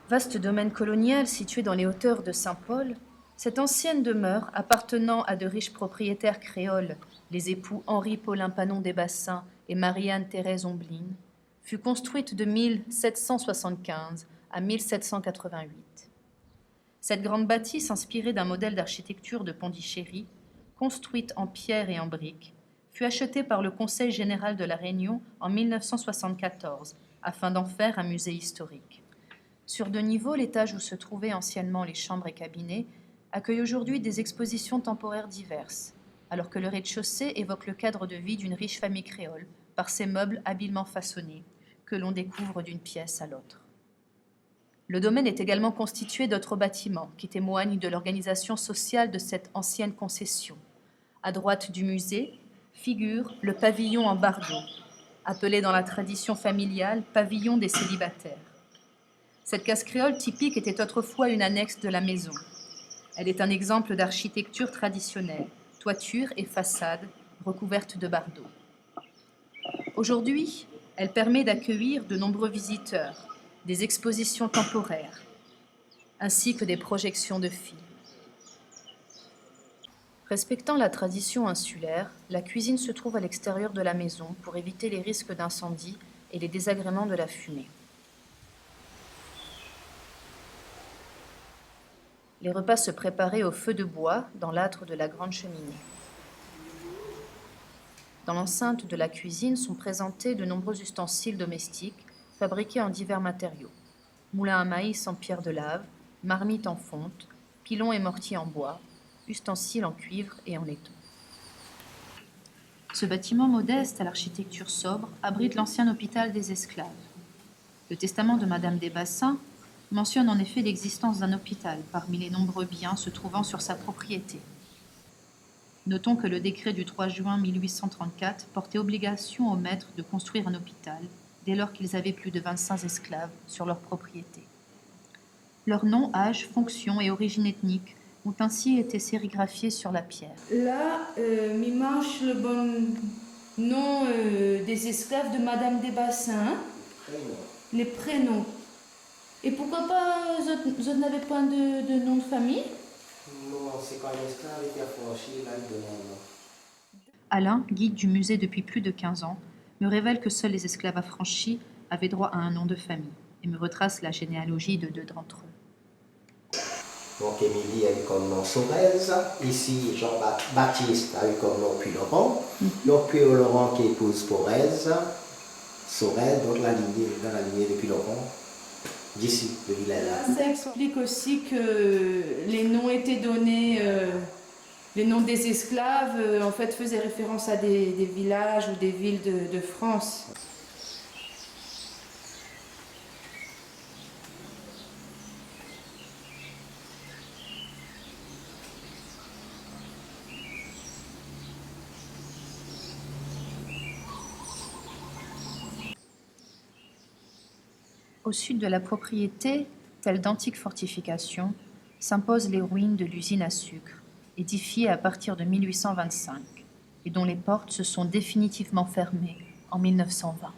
Vaste domaine colonial situé dans les hauteurs de Saint-Paul, cette ancienne demeure appartenant à de riches propriétaires créoles, les époux Henri-Paulin Panon des Bassins et Marie-Anne-Thérèse Ombline, fut construite de 1775 à 1788. Cette grande bâtisse, inspirée d'un modèle d'architecture de Pondichéry, construite en pierre et en briques, fut achetée par le Conseil général de la Réunion en 1974 afin d'en faire un musée historique. Sur 2 niveaux, l'étage où se trouvaient anciennement les chambres et cabinets accueille aujourd'hui des expositions temporaires diverses, alors que le rez-de-chaussée évoque le cadre de vie d'une riche famille créole par ses meubles habilement façonnés, que l'on découvre d'une pièce à l'autre. Le domaine est également constitué d'autres bâtiments qui témoignent de l'organisation sociale de cette ancienne concession. À droite du musée figure le pavillon en bardeau, appelé dans la tradition familiale pavillon des célibataires. Cette case créole typique était autrefois une annexe de la maison. Elle est un exemple d'architecture traditionnelle, toiture et façade recouvertes de bardeaux. Aujourd'hui, elle permet d'accueillir de nombreux visiteurs, des expositions temporaires, ainsi que des projections de films. Respectant la tradition insulaire, la cuisine se trouve à l'extérieur de la maison pour éviter les risques d'incendie et les désagréments de la fumée. Les repas se préparaient au feu de bois dans l'âtre de la grande cheminée. Dans l'enceinte de la cuisine sont présentés de nombreux ustensiles domestiques fabriqués en divers matériaux. Moulin à maïs en pierre de lave, marmite en fonte, pilon et mortier en bois, ustensiles en cuivre et en laiton. Ce bâtiment modeste à l'architecture sobre abrite l'ancien hôpital des esclaves. Le testament de Madame des Bassins mentionne en effet l'existence d'un hôpital parmi les nombreux biens se trouvant sur sa propriété. Notons que le décret du 3 juin 1834 portait obligation aux maîtres de construire un hôpital dès lors qu'ils avaient plus de 25 esclaves sur leur propriété. Leurs noms, âge, fonction et origine ethnique ont ainsi été sérigraphiés sur la pierre. Là, il marche le bon nom des esclaves de Madame des Bassins, les prénoms. Et pourquoi pas, vous n'avez pas de nom de famille? Non, c'est quand l'esclave était affranchi, là, il donne un nom. Alain, guide du musée depuis plus de 15 ans, me révèle que seuls les esclaves affranchis avaient droit à un nom de famille et me retrace la généalogie de 2 d'entre eux. Donc Émilie a eu comme nom Sorez, ici Jean-Baptiste a eu comme nom Puy-Laurent, donc Puy-Laurent qui épouse Forez, Sorez, donc dans la lignée de Puy-Laurent, d'ici, de Villela. Ça explique aussi que les noms étaient donnés, les noms des esclaves en fait faisaient référence à des villages ou des villes de France. Au sud de la propriété, telles d'antiques fortifications, s'imposent les ruines de l'usine à sucre, édifiée à partir de 1825, et dont les portes se sont définitivement fermées en 1920.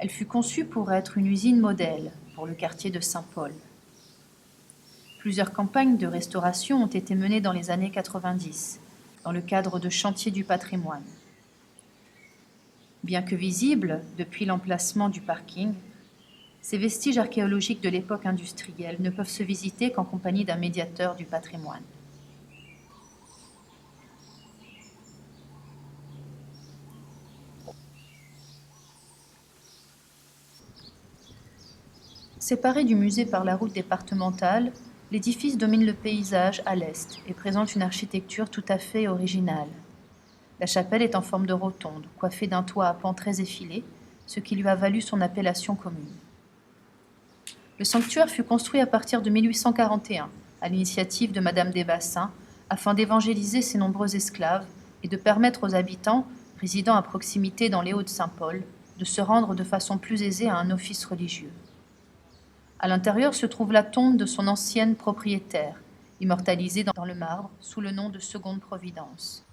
Elle fut conçue pour être une usine modèle pour le quartier de Saint-Paul. Plusieurs campagnes de restauration ont été menées dans les années 90, dans le cadre de chantiers du patrimoine. Bien que visibles depuis l'emplacement du parking, ces vestiges archéologiques de l'époque industrielle ne peuvent se visiter qu'en compagnie d'un médiateur du patrimoine. Séparé du musée par la route départementale, l'édifice domine le paysage à l'est et présente une architecture tout à fait originale. La chapelle est en forme de rotonde, coiffée d'un toit à pans très effilés, ce qui lui a valu son appellation commune. Le sanctuaire fut construit à partir de 1841, à l'initiative de Madame des Bassins, afin d'évangéliser ses nombreux esclaves et de permettre aux habitants, résidant à proximité dans les Hauts-de-Saint-Paul, de se rendre de façon plus aisée à un office religieux. À l'intérieur se trouve la tombe de son ancienne propriétaire, immortalisée dans le marbre sous le nom de Seconde Providence.